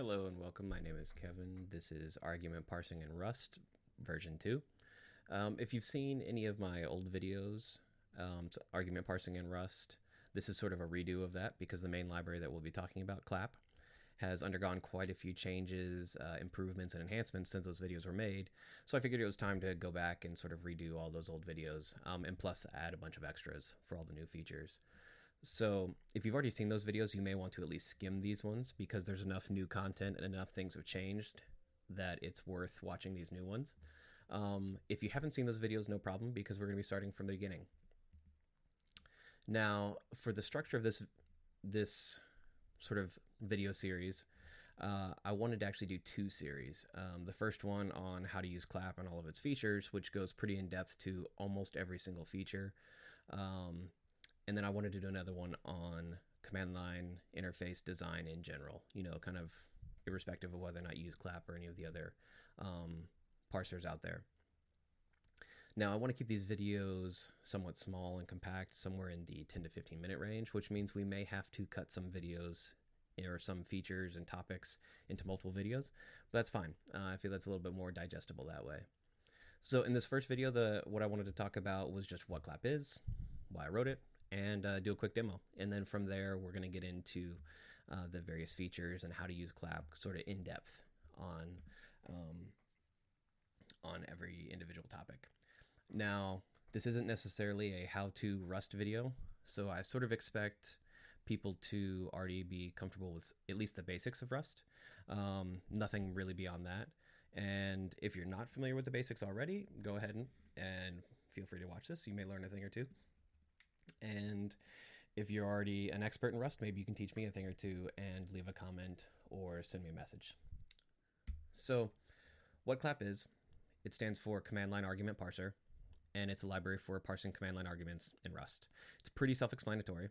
Hello and welcome. My name is Kevin. This is Argument Parsing in Rust, version 2. If you've seen any of my old videos, Argument Parsing in Rust, this is sort of a redo of that because the main library that we'll be talking about, Clap, has undergone quite a few changes, improvements, and enhancements since those videos were made. So I figured it was time to go back and sort of redo all those old videos, and plus add a bunch of extras for all the new features. So if you've already seen those videos, you may want to at least skim these ones because there's enough new content and enough things have changed that it's worth watching these new ones. If you haven't seen those videos, no problem, because we're going to be starting from the beginning. Now, for the structure of this sort of video series, I wanted to actually do two series. The first one on how to use Clap and all of its features, which goes pretty in depth to almost every single feature. And then I wanted to do another one on command line interface design in general, kind of irrespective of whether or not you use Clap or any of the other parsers out there. Now, I want to keep these videos somewhat small and compact, somewhere in the 10 to 15 minute range, which means we may have to cut some videos or some features and topics into multiple videos, but that's fine. I feel that's a little bit more digestible that way. So in this first video, what I wanted to talk about was just what Clap is, why I wrote it, and do a quick demo. And then from there, we're going to get into the various features and how to use Clap sort of in depth on every individual topic. Now, this isn't necessarily a how-to Rust video, so I sort of expect people to already be comfortable with at least the basics of Rust. Nothing really beyond that. And if you're not familiar with the basics already, go ahead and feel free to watch this. You may learn a thing or two. And if you're already an expert in Rust, maybe you can teach me a thing or two and leave a comment or send me a message. So what Clap is, it stands for Command Line Argument Parser, and it's a library for parsing command line arguments in Rust. It's pretty self-explanatory.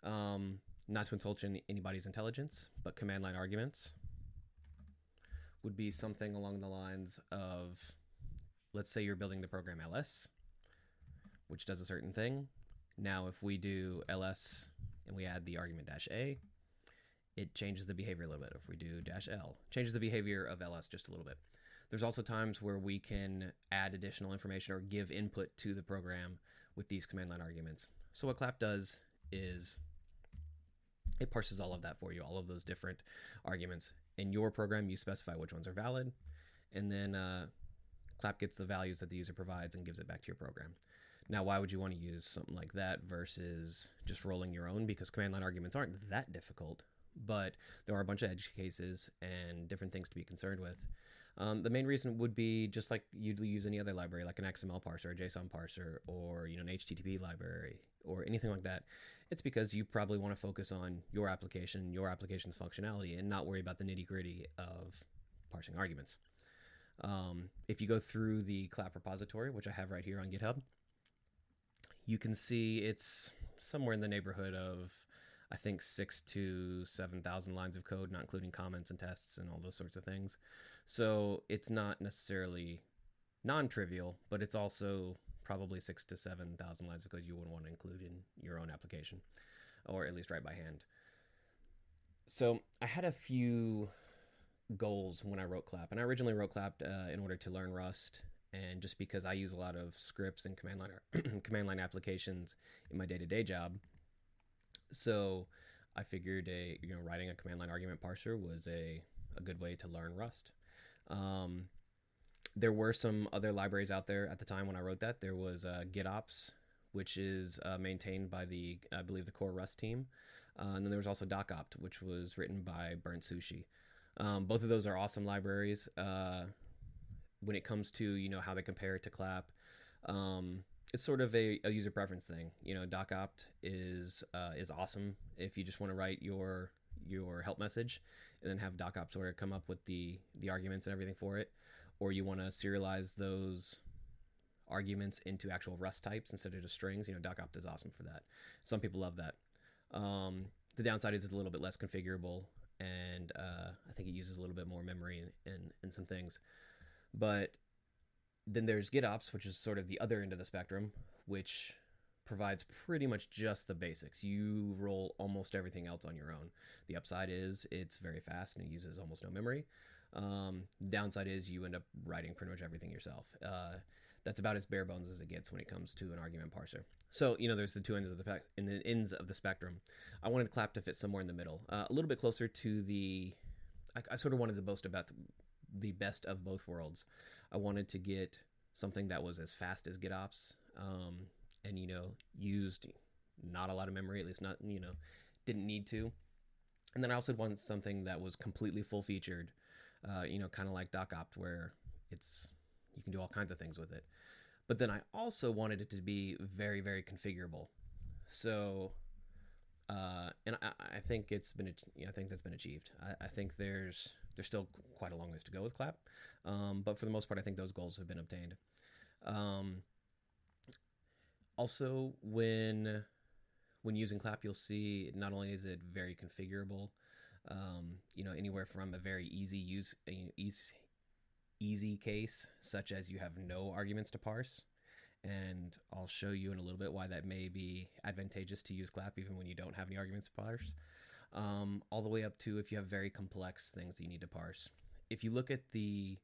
Not to insult anybody's intelligence, but command line arguments would be something along the lines of, let's say you're building the program ls, which does a certain thing. Now, if we do ls and we add the argument -a, it changes the behavior a little bit. If we do -l, changes the behavior of ls just a little bit. There's also times where we can add additional information or give input to the program with these command line arguments. So what Clap does is it parses all of that for you, all of those different arguments. In your program, you specify which ones are valid, and then Clap gets the values that the user provides and gives it back to your program. Now, why would you want to use something like that versus just rolling your own? Because command line arguments aren't that difficult, but there are a bunch of edge cases and different things to be concerned with. The main reason would be just like you'd use any other library, like an XML parser, a JSON parser, or an HTTP library, or anything like that. It's because you probably want to focus on your application, your application's functionality, and not worry about the nitty-gritty of parsing arguments. If you go through the Clap repository, which I have right here on GitHub, you can see it's somewhere in the neighborhood of, I think, 6,000 to 7,000 lines of code, not including comments and tests and all those sorts of things. So it's not necessarily non-trivial, but it's also probably 6,000 to 7,000 lines of code you wouldn't want to include in your own application, or at least write by hand. So I had a few goals when I wrote Clap, and I originally wrote Clap in order to learn Rust, and just because I use a lot of scripts and command line applications in my day-to-day job. So I figured writing a command line argument parser was a good way to learn Rust. There were some other libraries out there at the time when I wrote that. There was GitOps, which is maintained by I believe the core Rust team. And then there was also DocOpt, which was written by Burnt Sushi. Both of those are awesome libraries. When it comes to how they compare it to Clap, it's sort of a user preference thing. DocOpt is awesome if you just want to write your help message and then have DocOpt sort of come up with the arguments and everything for it, or you want to serialize those arguments into actual Rust types instead of just strings. DocOpt is awesome for that. Some people love that. The downside is it's a little bit less configurable, and I think it uses a little bit more memory and some things. But then there's GitOps, which is sort of the other end of the spectrum, which provides pretty much just the basics. You roll almost everything else on your own. The upside is it's very fast and it uses almost no memory. Downside is you end up writing pretty much everything yourself. That's about as bare bones as it gets when it comes to an argument parser. So, there's the two ends of the spectrum. I wanted Clap to fit somewhere in the middle, a little bit closer to I sort of wanted to boast about the best of both worlds. I wanted to get something that was as fast as GitOps, and used not a lot of memory, at least not didn't need to. And then I also wanted something that was completely full featured, kind of like DocOpt, where you can do all kinds of things with it. But then I also wanted it to be very, very configurable. So, and I think that's been achieved. I think there's still quite a long ways to go with Clap, but for the most part, I think those goals have been obtained. Also, when using Clap, you'll see not only is it very configurable, anywhere from a very easy case, such as you have no arguments to parse, and I'll show you in a little bit why that may be advantageous to use Clap even when you don't have any arguments to parse, all the way up to if you have very complex things that you need to parse. If you look at the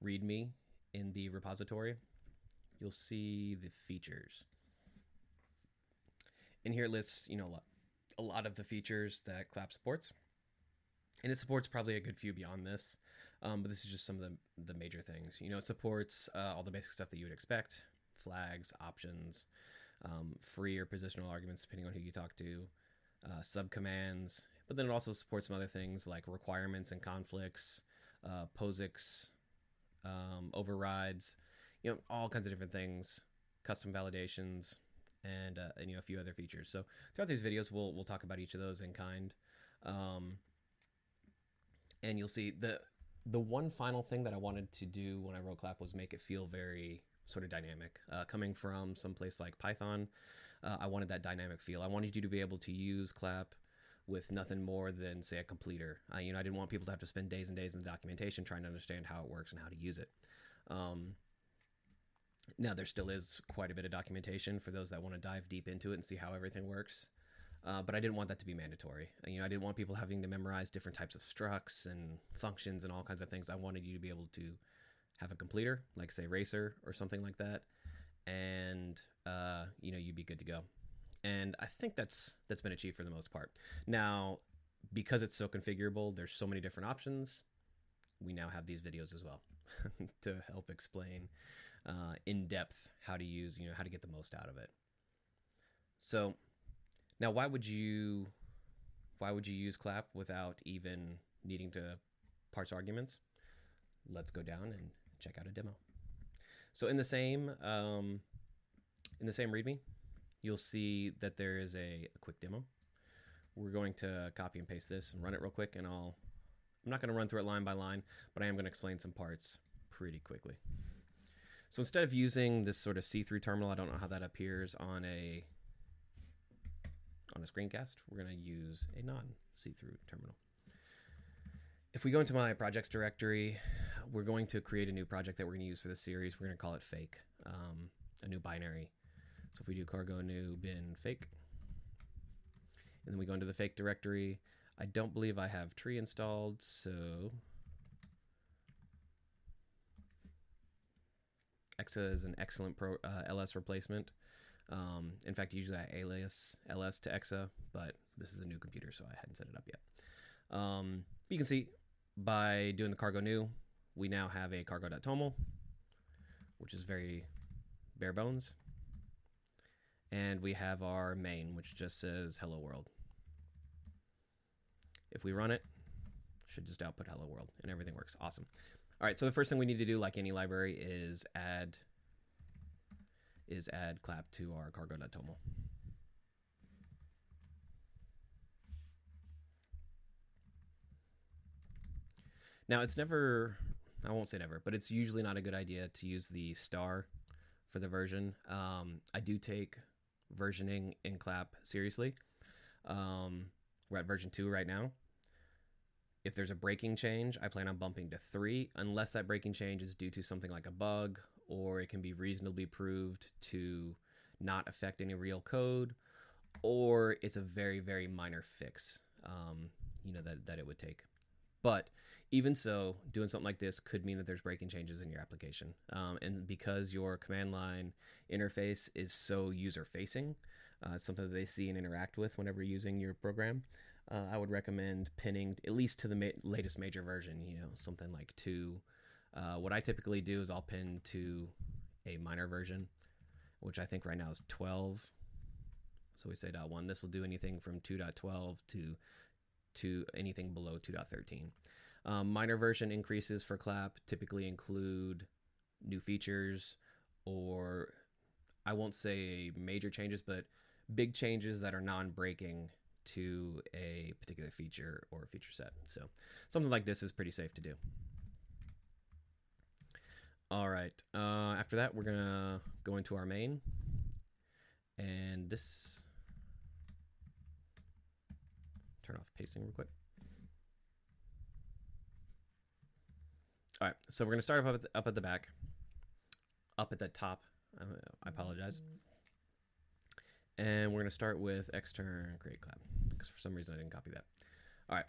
README in the repository, you'll see the features. And here it lists, a lot of the features that Clap supports. And it supports probably a good few beyond this, but this is just some of the major things. It supports all the basic stuff that you would expect: flags, options, free or positional arguments depending on who you talk to, subcommands. But then it also supports some other things like requirements and conflicts, POSIX, overrides, all kinds of different things, custom validations, and a few other features. So throughout these videos, we'll talk about each of those in kind. And you'll see the one final thing that I wanted to do when I wrote Clap was make it feel very sort of dynamic. Coming from someplace like Python, I wanted that dynamic feel. I wanted you to be able to use Clap with nothing more than, say, a completer. I didn't want people to have to spend days and days in the documentation trying to understand how it works and how to use it. Now, there still is quite a bit of documentation for those that want to dive deep into it and see how everything works. But I didn't want that to be mandatory. I didn't want people having to memorize different types of structs and functions and all kinds of things. I wanted you to be able to have a completer, like say Racer or something like that, and you'd be good to go. And I think that's been achieved for the most part. Now, because it's so configurable, there's so many different options. We now have these videos as well to help explain in depth how to use, how to get the most out of it. So now, why would you use Clap without even needing to parse arguments? Let's go down and check out a demo. So in the same README, you'll see that there is a quick demo. We're going to copy and paste this and run it real quick, and I'm not going to run through it line by line, but I am going to explain some parts pretty quickly. So instead of using this sort of see-through terminal, I don't know how that appears on a screencast, we're going to use a non-see-through terminal. If we go into my projects directory, we're going to create a new project that we're going to use for this series. We're going to call it fake, a new binary. So if we do cargo new bin fake, and then we go into the fake directory, I don't believe I have tree installed, so exa is an excellent ls replacement. In fact, usually I alias ls to exa, but this is a new computer, so I hadn't set it up yet. You can see by doing the cargo new, we now have a cargo.toml, which is very bare bones. And we have our main, which just says hello world. If we run it, should just output hello world, and everything works. Awesome. All right, so the first thing we need to do, like any library, is add Clap to our cargo.toml. Now, it's never, I won't say never, but it's usually not a good idea to use the star for the version. I do take versioning in Clap seriously. We're at version 2 right now. If there's a breaking change, I plan on bumping to 3, unless that breaking change is due to something like a bug, or it can be reasonably proved to not affect any real code, or it's a very, very minor fix, that it would take. But even so, doing something like this could mean that there's breaking changes in your application. And because your command line interface is so user-facing, something that they see and interact with whenever using your program, I would recommend pinning at least to the latest major version, something like 2. What I typically do is I'll pin to a minor version, which I think right now is 12. So we say .1. This will do anything from 2.12 to anything below 2.13. Minor version increases for Clap typically include new features, or I won't say major changes, but big changes that are non-breaking to a particular feature or feature set. So something like this is pretty safe to do. All right. After that, we're going to go into our main. And this... Turn off pasting real quick. All right. So we're going to start up at the back. Up at the top. I apologize. And we're going to start with extern create clap, because for some reason I didn't copy that. All right,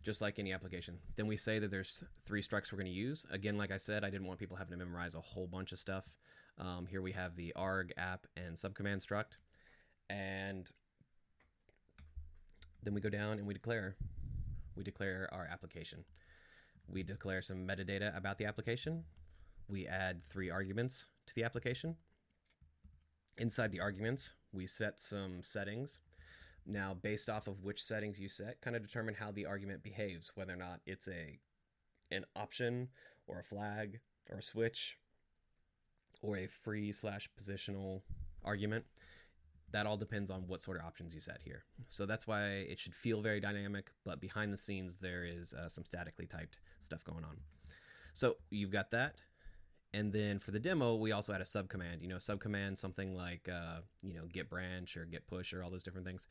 just like any application. Then we say that there's 3 structs we're going to use. Again, like I said, I didn't want people having to memorize a whole bunch of stuff. Here we have the arg, app, and subcommand struct. And then we go down and we declare our application. We declare some metadata about the application. We add 3 arguments to the application. Inside the arguments, we set some settings. Now, based off of which settings you set, kind of determine how the argument behaves, whether or not it's an option or a flag or a switch or a free/positional argument. That all depends on what sort of options you set here. So that's why it should feel very dynamic, but behind the scenes there is some statically typed stuff going on. So you've got that. And then for the demo, we also add a subcommand. Subcommand, something like get branch or get push or all those different things.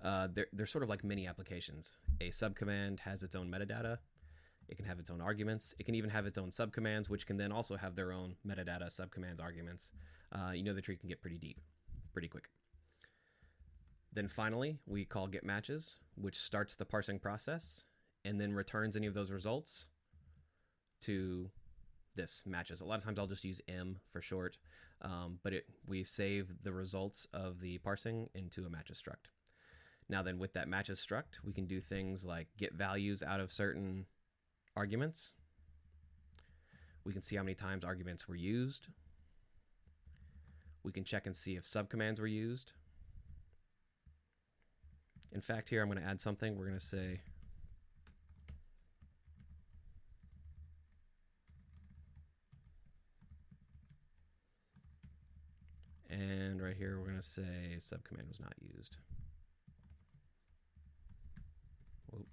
They're sort of like mini applications. A subcommand has its own metadata. It can have its own arguments. It can even have its own subcommands, which can then also have their own metadata, subcommands, arguments. The tree can get pretty deep, pretty quick. Then finally, we call get matches, which starts the parsing process and then returns any of those results to this matches. A lot of times I'll just use M for short, but we save the results of the parsing into a matches struct. Now then, with that matches struct, we can do things like get values out of certain arguments. We can see how many times arguments were used. We can check and see if subcommands were used. In fact, here I'm going to add something. We're going to say and right here we're going to say subcommand was not used. Whoop.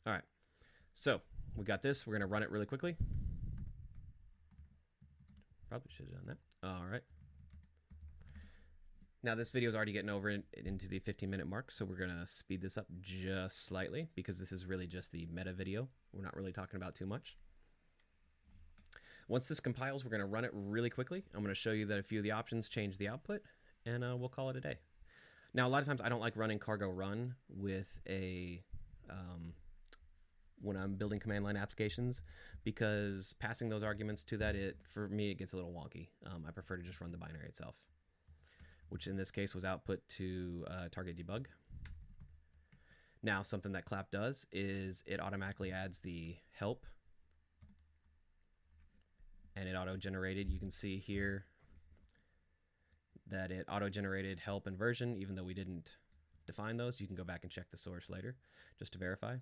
All right, so we got this. We're going to run it really quickly. Probably should have done that. All right. Now this video is already getting over into the 15-minute mark, so we're going to speed this up just slightly because this is really just the meta video. We're not really talking about too much. Once this compiles, we're going to run it really quickly. I'm going to show you that a few of the options change the output, and we'll call it a day. Now, a lot of times I don't like running cargo run with when I'm building command line applications, because passing those arguments to that, for me, it gets a little wonky. I prefer to just run the binary itself, which in this case was output to target debug. Now, something that clap does is it automatically adds the help, and it auto-generated. You can see here that it auto-generated help and version, even though we didn't define those. You can go back and check the source later just to verify.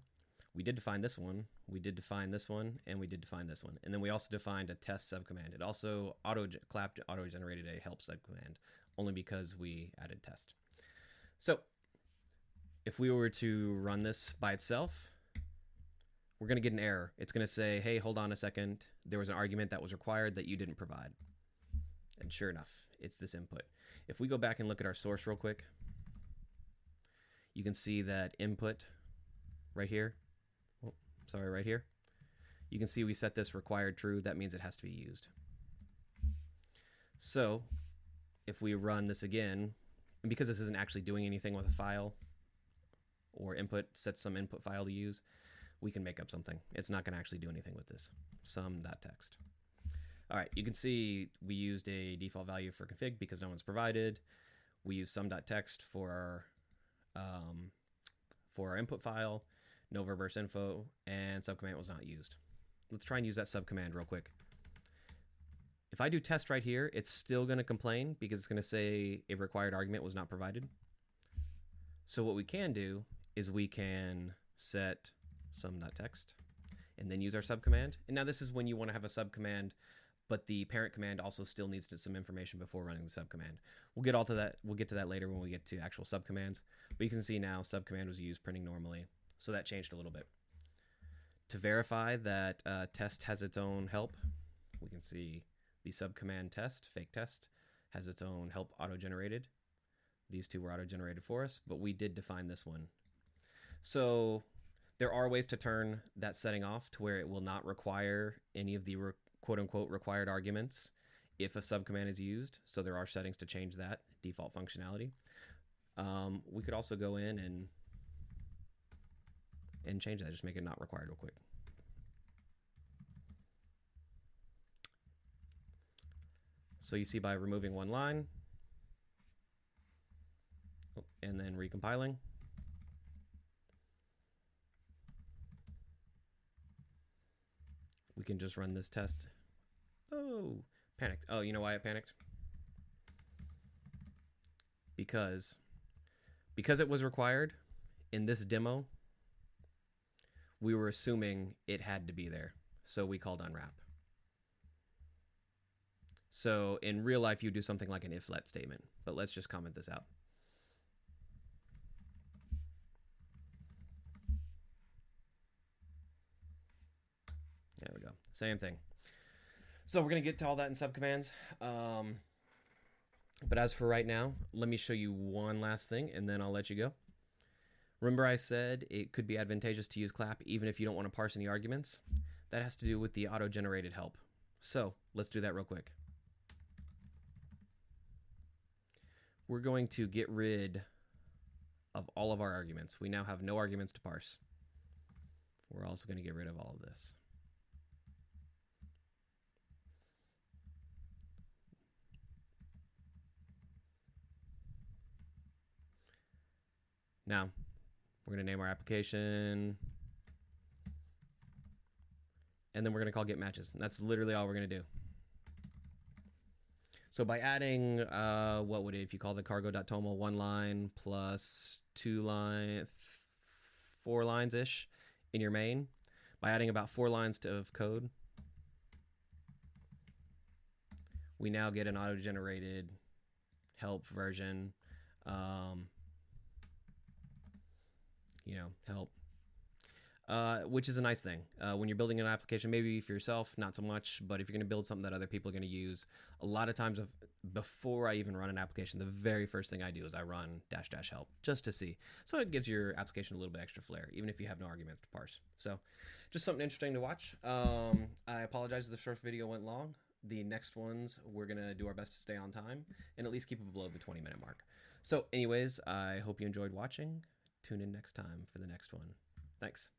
We did define this one, we did define this one, and we did define this one. And then we also defined a test subcommand. It also auto-generated a help subcommand, only because we added test. So if we were to run this by itself, we're going to get an error. It's going to say, hey, hold on a second. There was an argument that was required that you didn't provide. And sure enough, it's this input. If we go back and look at our source real quick, you can see that input right here, right here, You can see we set this required true. That means it has to be used. So if we run this again, and because this isn't actually doing anything with a file or input, set some input file to use, we can make up something. It's not going to actually do anything with this. Sum.text. All right, you can see we used a default value for config because no one's provided. We use sum.text for our input file, no verbose info, and subcommand was not used. Let's try and use that subcommand real quick. If I do test right here, it's still going to complain because it's going to say a required argument was not provided. So what we can do is we can set sum.text and then use our subcommand. And now this is when you want to have a subcommand, but the parent command also still needs some information before running the subcommand. We'll get to that later when we get to actual subcommands. But you can see now subcommand was used printing normally. So that changed a little bit. To verify that test has its own help, we can see the subcommand test, fake test, has its own help auto-generated. These two were auto-generated for us, but we did define this one. So there are ways to turn that setting off to where it will not require any of the quote-unquote required arguments if a subcommand is used. So there are settings to change that default functionality. We could also go in and change that, just make it not required real quick. So you see by removing one line and then recompiling, we can just run this test. Oh, panicked. Oh, you know why I panicked? Because it was required in this demo, we were assuming it had to be there. So we called unwrap. So in real life, you do something like an if-let statement, but let's just comment this out. There we go. Same thing. So we're going to get to all that in subcommands. But as for right now, let me show you one last thing, and then I'll let you go. Remember I said it could be advantageous to use clap even if you don't want to parse any arguments? That has to do with the auto-generated help. So let's do that real quick. We're going to get rid of all of our arguments. We now have no arguments to parse. We're also going to get rid of all of this. Now, we're going to name our application, and then we're going to call get matches. And that's literally all we're going to do. So by adding, what would it, if you call the cargo.toml 1 line plus 2 line, 4 lines-ish in your main, by adding about 4 lines of code, we now get an auto-generated help version, help, which is a nice thing. When you're building an application, maybe for yourself, not so much, but if you're going to build something that other people are going to use, a lot of times before I even run an application, the very first thing I do is I run -- help just to see. So it gives your application a little bit extra flair, even if you have no arguments to parse. So just something interesting to watch. I apologize if the first video went long. The next ones, we're going to do our best to stay on time and at least keep it below the 20-minute mark. So anyways, I hope you enjoyed watching. Tune in next time for the next one. Thanks.